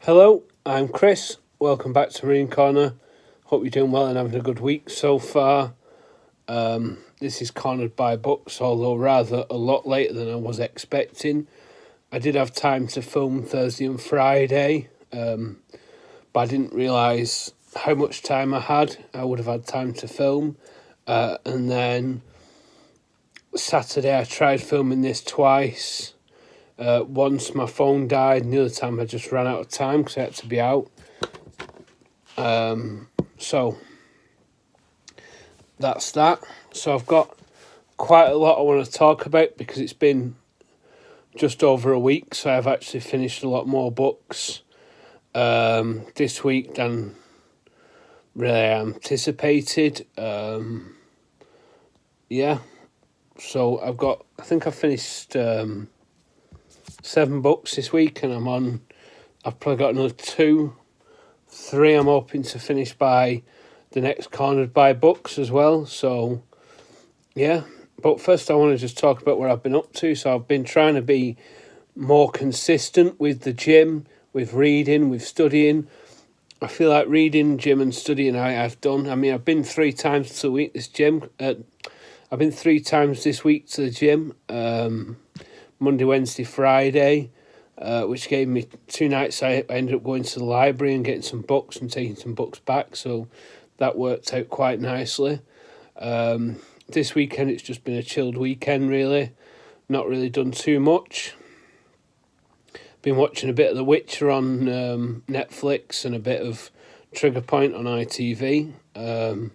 Hello, I'm Chris. Welcome back to Marine Corner. Hope you're doing well and having a good week so far. This is cornered by books, although rather a lot later than I was expecting. I did have time to film Thursday and Friday, but I didn't realise how much time I had. I would have had time to film. And then Saturday I tried filming this twice. Once my phone died, and the other time I just ran out of time because I had to be out. So that's that. So I've got quite a lot I want to talk about because it's been just over a week, so I've actually finished a lot more books this week than really anticipated. So I think I've finished 7 books this week, and I've probably got another 3 I'm hoping to finish by the next Cornered by Books as well. So, yeah. But first I want to just talk about what I've been up to. So I've been trying to be more consistent with the gym, with reading, with studying. I feel like reading, gym and studying I've done. I mean, I've been 3 times a week I've been 3 times this week to the gym. Monday, Wednesday, Friday, which gave me 2 nights. I ended up going to the library and getting some books and taking some books back, so that worked out quite nicely. This weekend it's just been a chilled weekend, really. Not really done too much. Been watching a bit of The Witcher on Netflix and a bit of Trigger Point on ITV. Other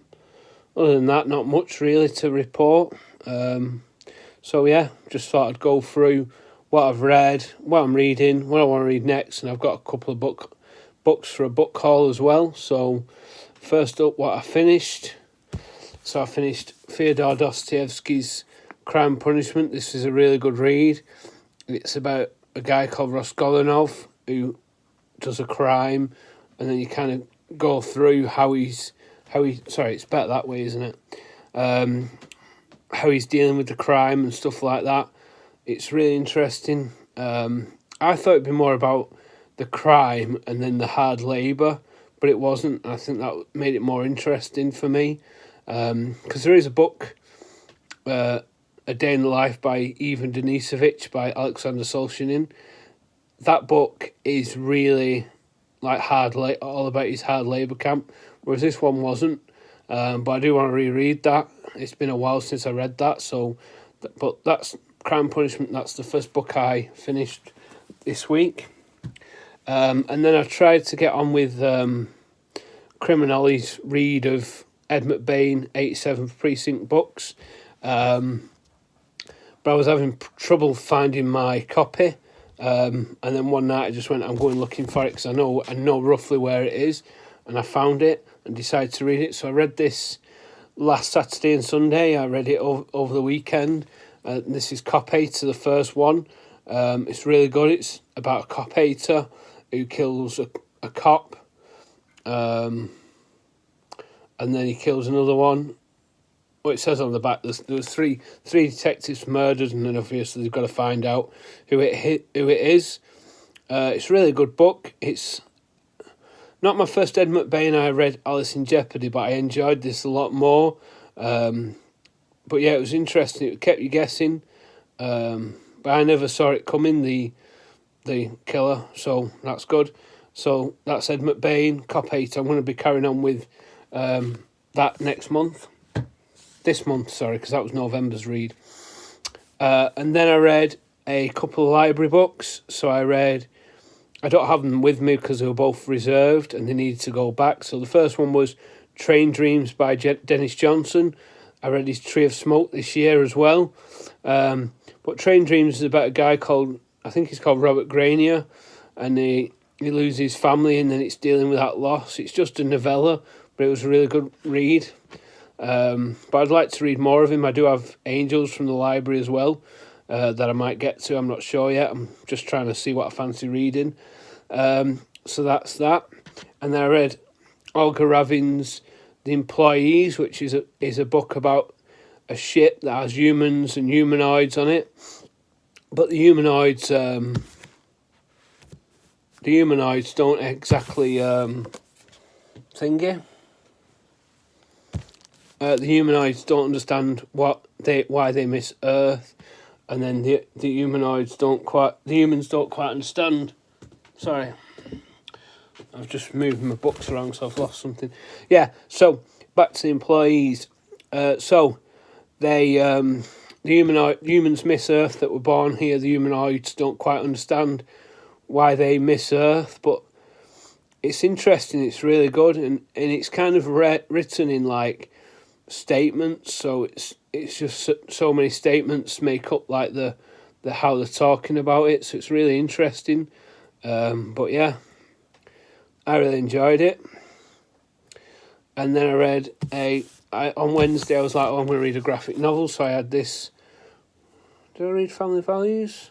than that, not much really to report. So yeah, just thought I'd go through what I've read, what I'm reading, what I want to read next, and I've got a couple of books for a book haul as well. So first up, what I finished. So I finished Fyodor Dostoevsky's Crime and Punishment. This is a really good read. It's about a guy called Raskolnikov who does a crime, and then you kind of go through it's better that way, isn't it? How he's dealing with the crime and stuff like that. It's really interesting. I thought it'd be more about the crime and then the hard labour, but it wasn't. I think that made it more interesting for me. Because there is a book, A Day in the Life by Ivan Denisovich by Alexander Solzhenitsyn. That book is really like all about his hard labour camp, whereas this one wasn't. But I do want to reread that. It's been a while since I read that, but that's Crime and Punishment. That's the first book I finished this week. And then I tried to get on with Criminoli's read of Ed McBain, 87th Precinct books. But I was having trouble finding my copy. And then one night I just went, I'm going looking for it because I know roughly where it is. And I found it and decided to read it. So I read this last Saturday and Sunday. I read it over the weekend. This is Cop Hater, the first one. It's really good. It's about a cop hater who kills a cop. And then he kills another one. Well, it says on the back there was three detectives murdered, and then obviously they've got to find out who it is. It's a really good book. It's not my first Ed McBain. I read Alice in Jeopardy, but I enjoyed this a lot more. But yeah, it was interesting. It kept you guessing. But I never saw it coming, the killer, so that's good. So that's Ed McBain, Cop Hater. I'm going to be carrying on with that next month. This month, sorry, because that was November's read. And then I read a couple of library books. So I don't have them with me because they were both reserved and they needed to go back. So the first one was Train Dreams by Dennis Johnson. I read his Tree of Smoke this year as well. But Train Dreams is about a guy I think he's called Robert Granier, and he loses his family and then it's dealing with that loss. It's just a novella, but it was a really good read. But I'd like to read more of him. I do have Angels from the library as well that I might get to. I'm not sure yet. I'm just trying to see what I fancy reading. So that's that. And then I read Olga Ravin's The Employees, which is a book about a ship that has humans and humanoids on it. But the humanoids the humanoids don't exactly thingy. The humanoids don't understand why they miss Earth, and then the humans don't quite understand. Sorry, I've just moved my books around, so I've lost something. Yeah, so back to the employees. So they the humans miss Earth that were born here. The humanoids don't quite understand why they miss Earth, but it's interesting. It's really good, and it's kind of written in like statements. So it's just so many statements make up like the how they're talking about it. So it's really interesting. But yeah, I really enjoyed it. And then I read on Wednesday. I was like, oh, I'm going to read a graphic novel. So I had this. Did I read Family Values?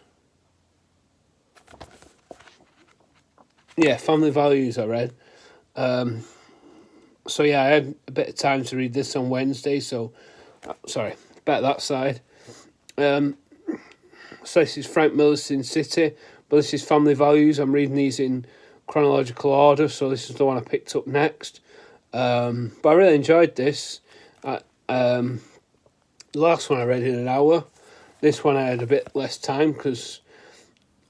Yeah, Family Values I read. So yeah, I had a bit of time to read this on Wednesday. So, sorry, better that side. So this is Frank Miller's Sin City, but this is Family Values. I'm reading these in chronological order, so this is the one I picked up next. But I really enjoyed this. The last one I read in an hour. This one I had a bit less time because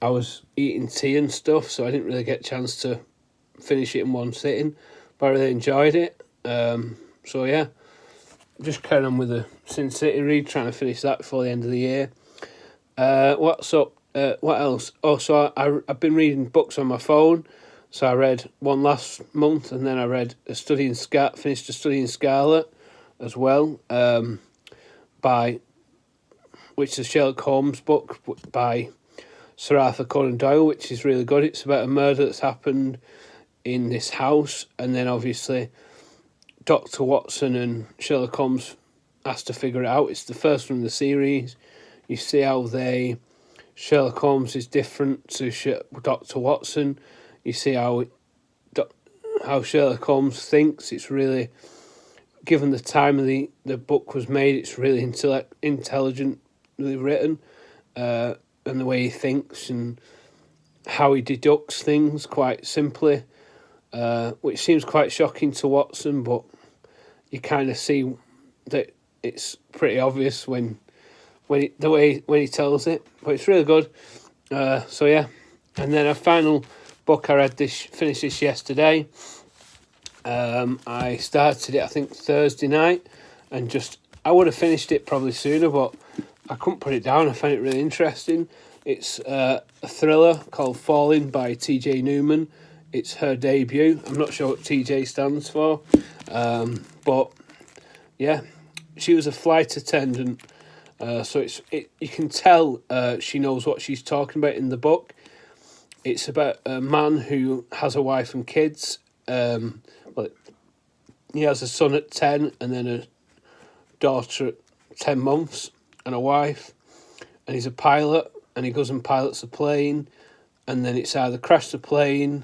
I was eating tea and stuff, so I didn't really get a chance to finish it in one sitting. But I really enjoyed it. So yeah, just carrying on with the Sin City read, trying to finish that before the end of the year. What's up? What else? Oh, so I've been reading books on my phone. So I read one last month, and then I read finished A Study in Scarlet as well, which is a Sherlock Holmes book by Sir Arthur Conan Doyle, which is really good. It's about a murder that's happened in this house, and then obviously Dr. Watson and Sherlock Holmes has to figure it out. It's the first one in the series. You see how Sherlock Holmes is different to Dr. Watson. You see how Sherlock Holmes thinks. It's really, given the time of the book was made, it's really intelligently written, and the way he thinks and how he deducts things quite simply, which seems quite shocking to Watson, but you kind of see that it's pretty obvious when he tells it. But it's really good. So yeah, and then a final book I finished this yesterday. I started it I think Thursday night, and I would have finished it probably sooner, but I couldn't put it down. I found it really interesting. It's a thriller called Falling by T.J. Newman. It's her debut. I'm not sure what T.J. stands for, but yeah, she was a flight attendant. So you can tell she knows what she's talking about in the book. It's about a man who has a wife and kids. He has a son at 10 and then a daughter at 10 months and a wife. And he's a pilot, and he goes and pilots a plane, and then it's either crash the plane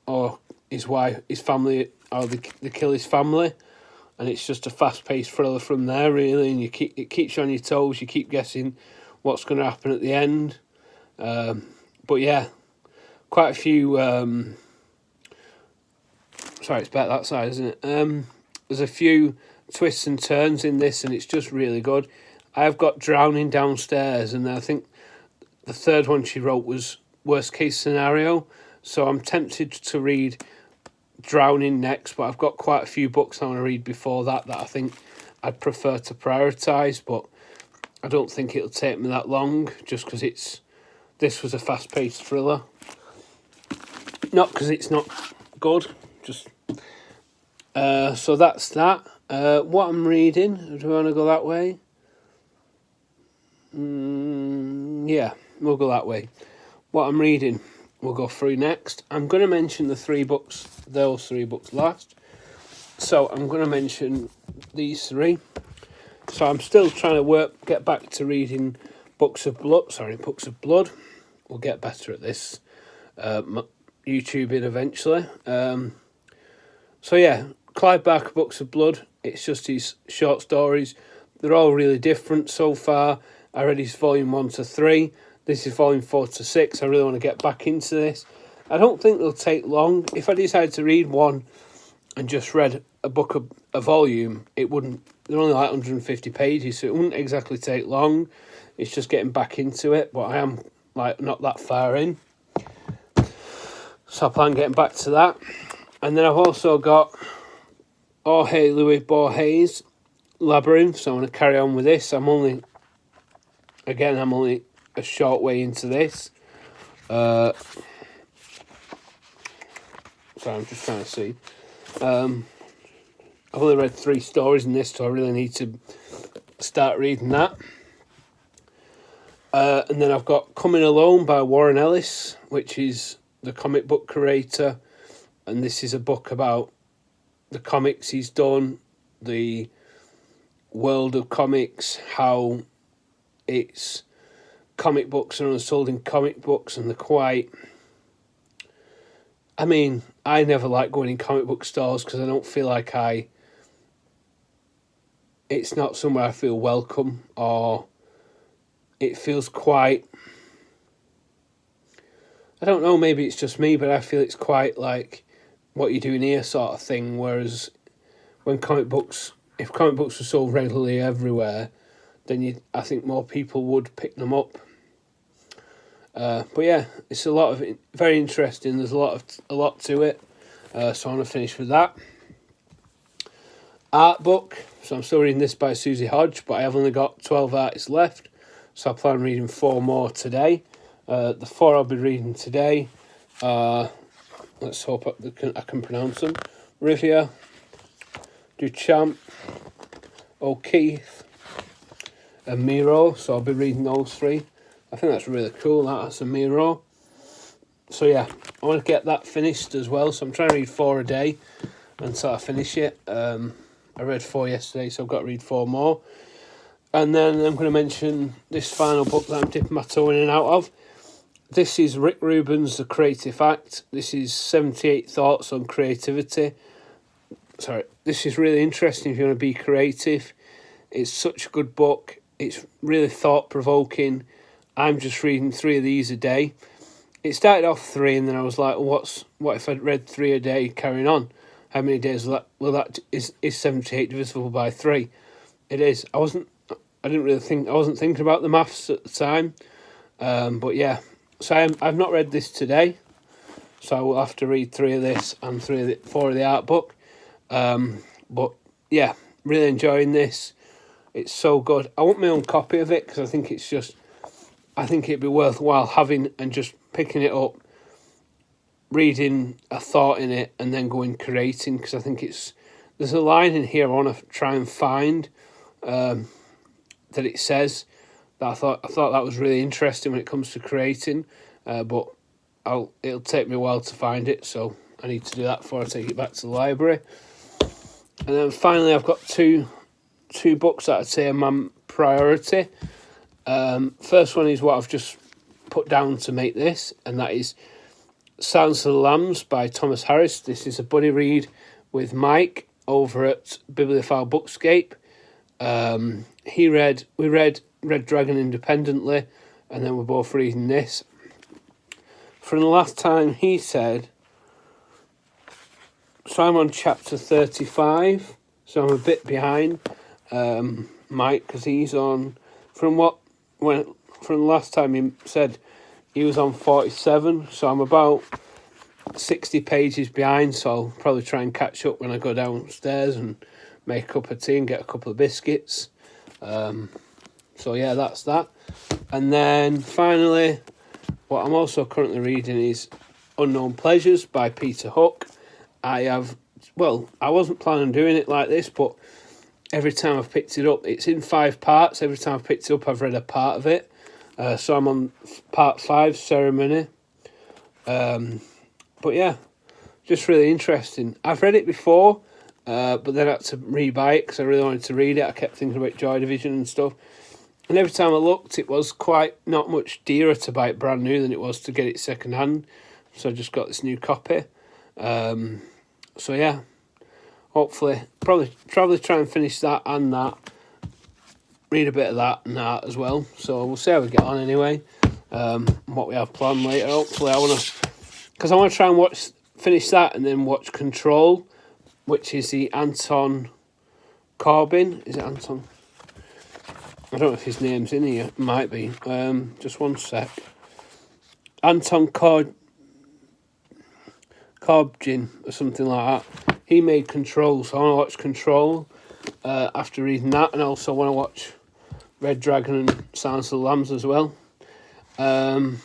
or his family, or they kill his family. And it's just a fast-paced thriller from there, really, and it keeps you on your toes. You keep guessing what's going to happen at the end. But yeah, quite a few. Sorry, it's better that side, isn't it? There's a few twists and turns in this, and it's just really good. I've got Drowning downstairs, and I think the third one she wrote was Worst Case Scenario. So I'm tempted to read Drowning next, but I've got quite a few books I want to read before that I think I'd prefer to prioritise, but I don't think it'll take me that long, just because this was a fast-paced thriller. Not because it's not good, just... so that's that. What I'm reading, do we want to go that way? Yeah, we'll go that way. What I'm reading, we'll go through next. I'm going to mention those three books last. So I'm going to mention these three. So I'm still trying to get back to reading Books of Blood. We'll get better at this. YouTubing eventually. So yeah, Clive Barker Books of Blood. It's just his short stories. They're all really different so far. I read his volume 1 to 3. This is volume 4 to 6. I really want to get back into this. I don't think they'll take long. If I decided to read one and just read a book of a volume, it wouldn't. They're only like 150 pages, so it wouldn't exactly take long. It's just getting back into it, but I am like not that far in, so I plan on getting back to that. And then I've also got Jorge Luis Borges' Labyrinth, so I'm going to carry on with this. I'm only a short way into this. So I'm just trying to see. I've only read 3 stories in this, so I really need to start reading that. And then I've got Coming Alone by Warren Ellis, which is the comic book creator. And this is a book about the comics he's done, the world of comics, how it's comic books are sold in comic books, and they're quite... I mean, I never like going in comic book stores because I don't feel like it's not somewhere I feel welcome, or it feels quite... I don't know, maybe it's just me, but I feel it's quite like what you're doing here sort of thing, whereas when if comic books were sold regularly everywhere, then I think more people would pick them up. But yeah, it's very interesting. There's a lot to it. So I'm going to finish with that. Art book. So I'm still reading this by Susie Hodge, but I have only got 12 artists left. So I plan on reading 4 more today. The 4 I'll be reading today are, let's hope I can pronounce them, Rivia, Duchamp, O'Keefe, and Miro. So I'll be reading those 3. I think that's really cool, that's a Miro. So yeah, I want to get that finished as well. So I'm trying to read 4 a day until I finish it. I read 4 yesterday, so I've got to read 4 more. And then I'm going to mention this final book that I'm dipping my toe in and out of. This is Rick Rubin's The Creative Act. This is 78 Thoughts on Creativity. Sorry, this is really interesting if you want to be creative. It's such a good book. It's really thought-provoking. I'm just reading 3 of these a day. It started off 3, and then I was like, what if I'd read 3 a day carrying on? How many days is 78 divisible by 3? It is. I wasn't thinking about the maths at the time. But yeah. So I've not read this today. So I will have to read 3 of this and 4 of the art book. But yeah, really enjoying this. It's so good. I want my own copy of it because I think it'd be worthwhile having and just picking it up, reading a thought in it, and then going creating, because I think there's a line in here I want to try and find that it says that I thought that was really interesting when it comes to creating, but it'll take me a while to find it, so I need to do that before I take it back to the library. And then finally I've got two books that I'd say are my priority. First one is what I've just put down to make this, and that is Silence of the Lambs by Thomas Harris. This is a buddy read with Mike over at Bibliophile Bookscape. We read Red Dragon independently, and then we're both reading this. From the last time he said, so I'm on chapter 35, so I'm a bit behind Mike, because he's on, from the last time he said he was on 47, so I'm about 60 pages behind, so I'll probably try and catch up when I go downstairs and make a cup of tea and get a couple of biscuits. So yeah, that's that. And then finally, what I'm also currently reading is Unknown Pleasures by Peter Hook. I wasn't planning on doing it like this, but every time I've picked it up, it's in 5 parts. Every time I've picked it up, I've read a part of it. So I'm on part 5, Ceremony. But yeah, just really interesting. I've read it before, but then I had to rebuy it because I really wanted to read it. I kept thinking about Joy Division and stuff. And every time I looked, it was quite not much dearer to buy it brand new than it was to get it second hand. So I just got this new copy. So yeah, hopefully, probably try and finish that and that. Read a bit of that and that as well. So we'll see how we get on anyway. what we have planned later. Hopefully, I want to try and finish that and then watch Control, which is the Anton Corbijn. Is it Anton? I don't know if his name's in here. It might be. Just one sec. Anton Corbijn or something like that. He made Control, so I want to watch Control after reading that, and I also want to watch Red Dragon and Silence of the Lambs as well. So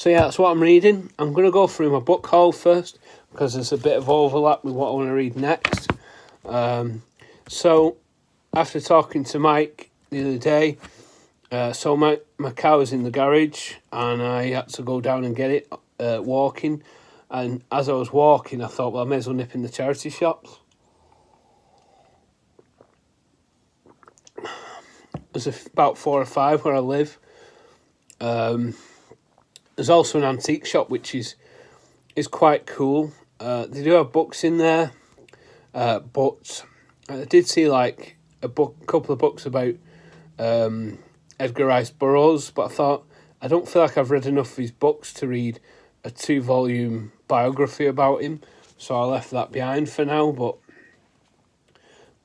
yeah, that's what I'm reading. I'm going to go through my book haul first because there's a bit of overlap with what I want to read next. So after talking to Mike the other day, so my car was in the garage and I had to go down and get it walking. And as I was walking, I thought, well, I may as well nip in the charity shops. There's about 4 or 5 where I live. There's also an antique shop which is quite cool. They do have books in there, but I did see like a couple of books about Edgar Rice Burroughs, but I thought I don't feel like I've read enough of his books to read a 2-volume biography about him, so I left that behind for now, but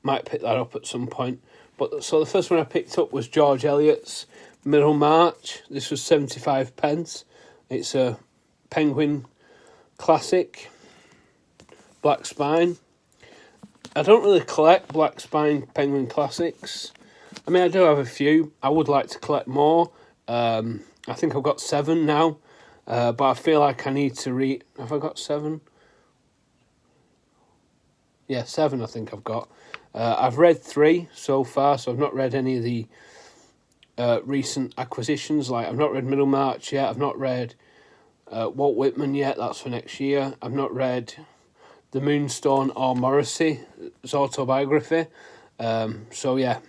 might pick that up at some point. But so the first one I picked up was George Eliot's Middlemarch. This was 75p. It's a Penguin classic, Black Spine. I don't really collect Black Spine Penguin classics. I mean, I do have a few. I would like to collect more. I think I've got 7 now, but I feel like I need to read... Have I got 7? Yeah, 7 I think I've got. I've read 3 so far, so I've not read any of the recent acquisitions. Like, I've not read Middlemarch yet. I've not read Walt Whitman yet. That's for next year. I've not read The Moonstone or Morrissey's autobiography. So, yeah.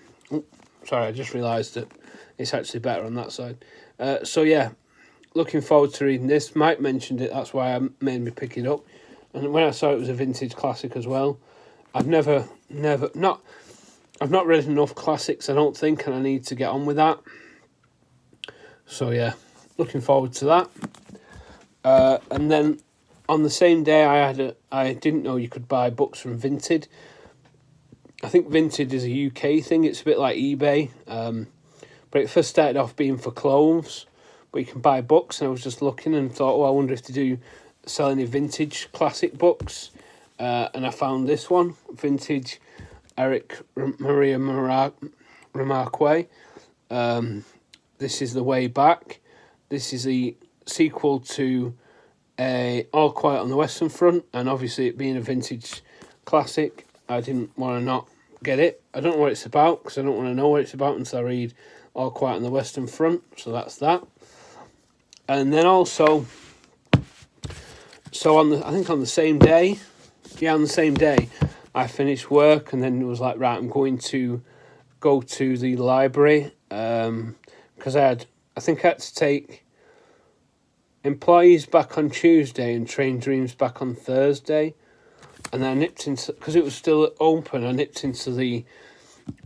Sorry, I just realised that it's actually better on that side. So, yeah, looking forward to reading this. Mike mentioned it. That's why I made me pick it up. And when I saw it was a vintage classic as well. I've not read enough classics, I don't think, and I need to get on with that. So yeah, looking forward to that. And then on the same day, I didn't know you could buy books from Vinted. I think Vinted is a UK thing. It's a bit like eBay, but it first started off being for clothes, but you can buy books. And I was just looking and thought, oh, I wonder if they do sell any vintage classic books. And I found this one, Vintage Eric Maria Remarque. This is The Way Back. This is the sequel to All Quiet on the Western Front, and obviously it being a vintage classic, I didn't want to not get it. I don't know what it's about, because I don't want to know what it's about until I read All Quiet on the Western Front, so that's that. And then also, so on the same day, I finished work, and then it was like, right, I'm going to go to the library, because I think I had to take employees back on Tuesday and Train Dreams back on Thursday, and then I nipped into, because it was still open, I nipped into the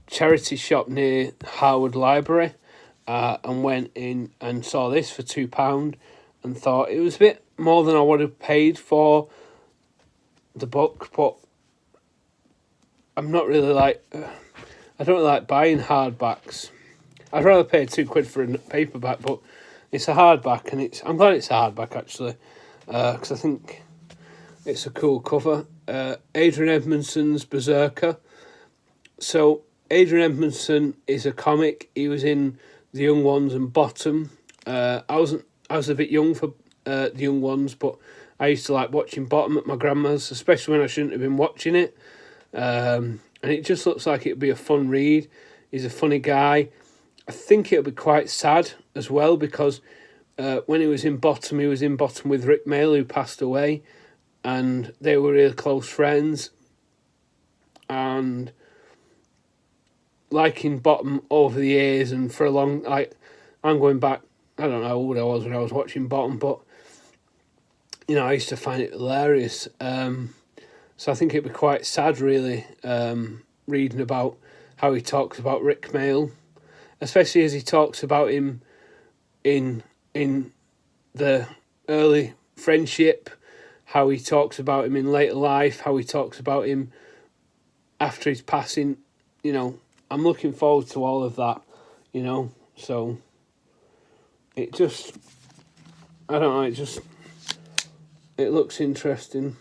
charity shop near Harwood Library, and went in and saw this for £2, and thought it was a bit more than I would have paid for the book, but I'm not really like, I don't really like buying hardbacks. I'd rather pay £2 for a paperback, but it's a hardback, and I'm glad it's a hardback actually, because I think it's a cool cover. Adrian Edmondson's Berserker. So Adrian Edmondson is a comic. He was in The Young Ones and Bottom. I was a bit young for The Young Ones, but I used to like watching Bottom at my grandma's, especially when I shouldn't have been watching it. And it just looks like it'd be a fun read. He's a funny guy. I think it'll be quite sad as well, because when he was in Bottom with Rick Mail, who passed away, and they were really close friends. And liking Bottom over the years, and for a long, like, I'm going back, I don't know how old I was when I was watching Bottom, but you know, I used to find it hilarious. So I think it'd be quite sad, really, reading about how he talks about Rick Mail, especially as he talks about him in the early friendship, how he talks about him in later life, how he talks about him after his passing. You know, I'm looking forward to all of that, you know, so it just, I don't know, it looks interesting.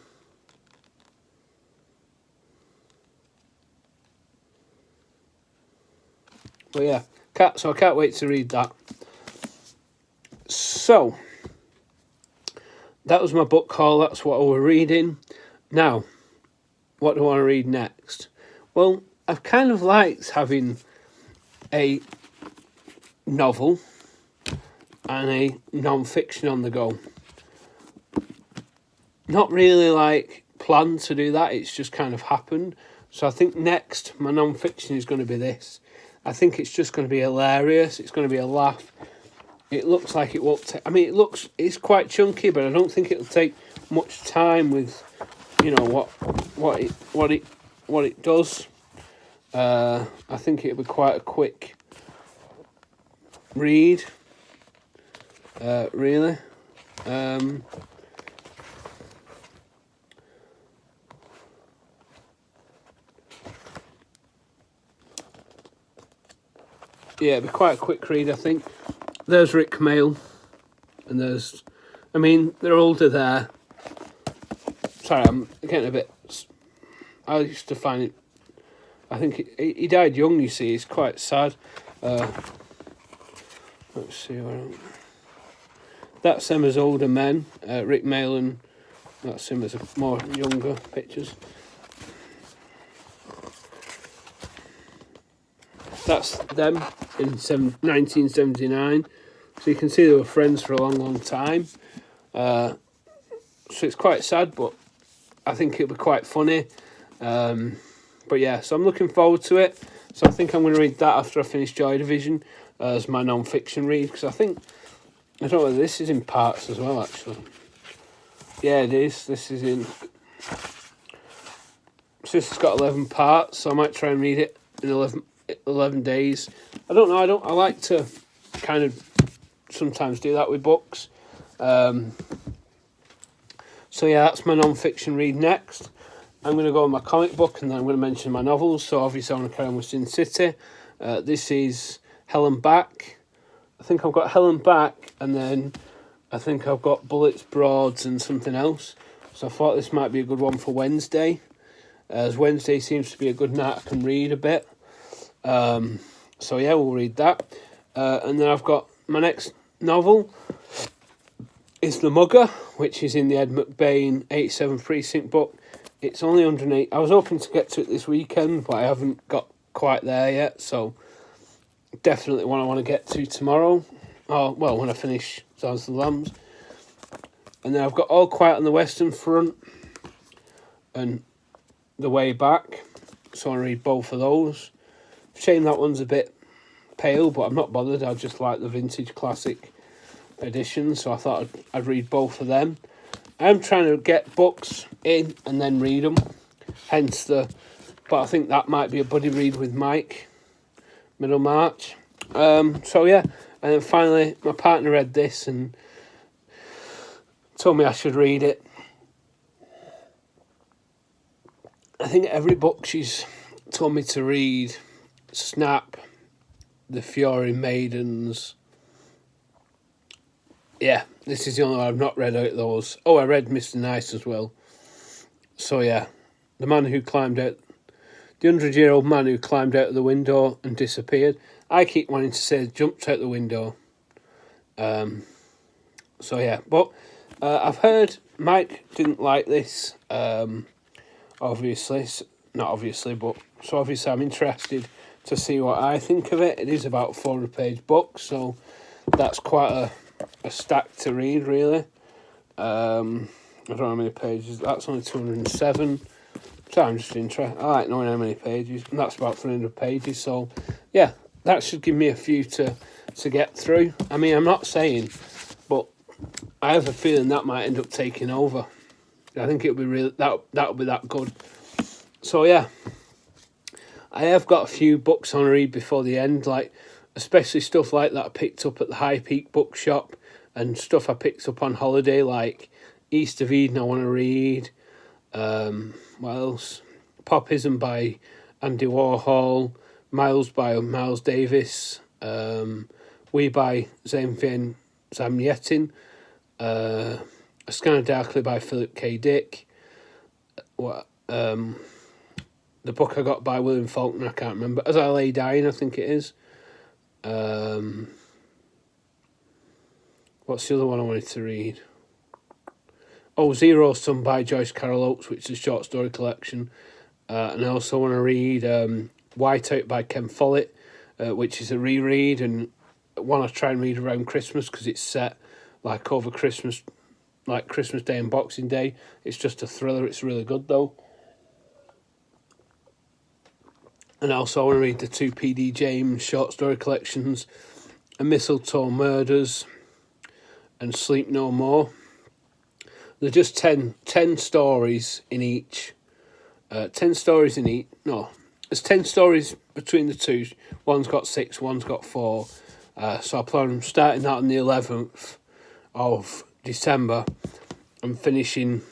But yeah, so I can't wait to read that. So, that was my book haul, that's what I was reading. Now, what do I want to read next? Well, I've kind of liked having a novel and a non-fiction on the go. Not really like planned to do that, it's just kind of happened. So I think next my non-fiction is going to be this. I think it's just going to be hilarious, it's going to be a laugh. It looks like it won't take, I mean it's quite chunky, but I don't think it'll take much time with, you know, what it does. I think it'll be quite a quick read, really. Yeah, it'll be quite a quick read, I think. There's Rik Mayall, and there's, I mean, they're older there. Sorry, I'm getting a bit, I used to find it, I think he died young, you see, it's quite sad. Let's see, that's him as older men, Rik Mayall, and that's him as more younger pictures. That's them in 1979. So you can see they were friends for a long, long time. So it's quite sad, but I think it'll be quite funny. But yeah, so I'm looking forward to it. So I think I'm going to read that after I finish Joy Division as my non-fiction read. Because I don't know whether this is in parts as well, actually. Yeah, it is. This is in... So this has got 11 parts, so I might try and read it in 11 days. I don't know, I like to kind of sometimes do that with books. So yeah, that's my non-fiction read next. I'm going to go on my comic book and then I'm going to mention my novels. So obviously I want to carry on with Sin City. This is Hell and Back. I think I've got Hell and Back, and then I think I've got Bullets, Broads and something else. So I thought this might be a good one for Wednesday, as Wednesday seems to be a good night I can read a bit. So yeah, we'll read that. And then I've got my next novel is The Mugger, which is in the Ed McBain 87 Precinct book. It's only 108. I was hoping to get to it this weekend, but I haven't got quite there yet, so definitely one I want to get to tomorrow. Oh, well, when I finish Silence of the Lambs. And then I've got All Quiet on the Western Front and The Way Back, so I want to read both of those. Shame that one's a bit pale, but I'm not bothered. I just like the vintage classic edition, so I thought I'd read both of them. I'm trying to get books in and then read them, but I think that might be a buddy read with Mike, Middlemarch. So yeah, and then finally my partner read this and told me I should read it. I think every book she's told me to read, Snap, The Fury Maidens. Yeah, this is the only one I've not read out of those. Oh, I read Mr. Nice as well. So yeah, the 100-year-old man who climbed out of the window and disappeared. I keep wanting to say jumped out the window. So yeah, but I've heard Mike didn't like this. Obviously, not obviously, but so obviously I'm interested to see what I think of it. It is about a 400-page book, so that's quite a stack to read, really. I don't know how many pages. That's only 207. So I'm just interested. I like knowing how many pages, and that's about 300 pages. So, yeah, that should give me a few to get through. I mean, I'm not saying, but I have a feeling that might end up taking over. I think it'll be really that'll be that good. So yeah, I have got a few books on read before the end. Like especially stuff like that I picked up at the High Peak bookshop, and stuff I picked up on holiday, like East of Eden I want to read. What else? Popism by Andy Warhol, Miles by Miles Davis, We by Zain Zamyatin, A Scanner Darkly by Philip K. Dick, the book I got by William Faulkner, I can't remember, As I Lay Dying, I think it is. What's the other one I wanted to read? Oh, Zero Sun by Joyce Carol Oates, which is a short story collection. And I also want to read Whiteout by Ken Follett, which is a reread, and one I try and read around Christmas because it's set like over Christmas, like Christmas Day and Boxing Day. It's just a thriller. It's really good though. And also I want to read the 2 P.D. James short story collections, A Mistletoe Murders and Sleep No More. They're just 10 stories in each. 10 stories in each. No, there's 10 stories between the two. One's got 6, one's got 4. So I plan on starting that on the 11th of December and finishing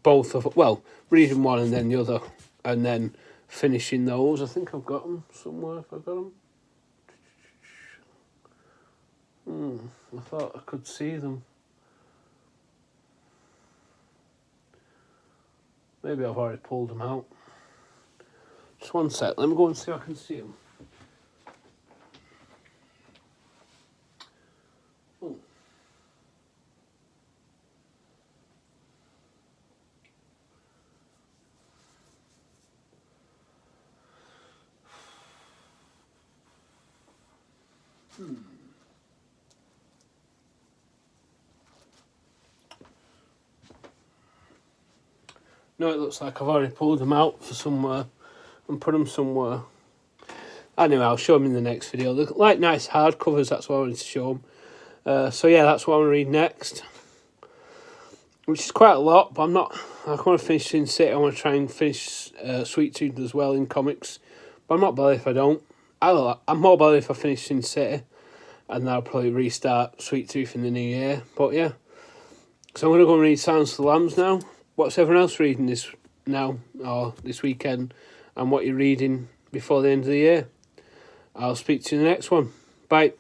both of, well, reading one and then the other, and then finishing those. I think I've got them somewhere. If I've got them. I thought I could see them. Maybe I've already pulled them out. Just one sec. Let me go and see if I can see them. Oh. No, it looks like I've already pulled them out for somewhere and put them somewhere. Anyway, I'll show them in the next video. They're like nice hardcovers, that's what I wanted to show them. So yeah, that's what I'm going to read next. Which is quite a lot, but I want to finish Sin City. I want to try and finish Sweet Tooth as well in comics. But I'm not bothered if I don't. I'm more bothered if I finish Sin City. And then I'll probably restart Sweet Tooth in the new year. But yeah. So I'm going to go and read Silence of the Lambs now. What's everyone else reading this now or this weekend, and what you're reading before the end of the year? I'll speak to you in the next one. Bye.